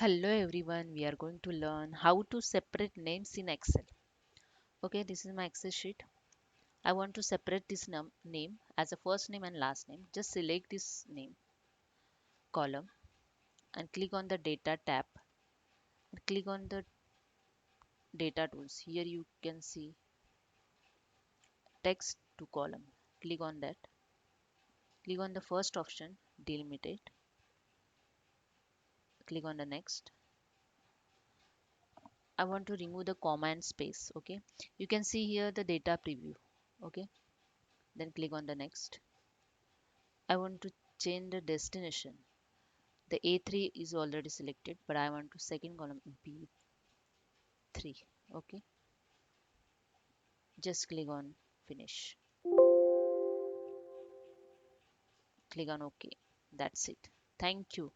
Hello everyone, we are going to learn how to separate names in Excel. Okay, this is my Excel sheet. I want to separate this name as a first name and last name. Just select this name column and click on the data tab and click on the data tools. Here you can see text to column. Click on that. Click on the first option, delimited. Click on the next. I want to remove the comma and space. Okay, you can see here the data preview. Okay, then click on the next. I want to change the destination. The A3 is already selected, but I want to second column B3. Okay, just click on finish. Click on OK. That's it. Thank you.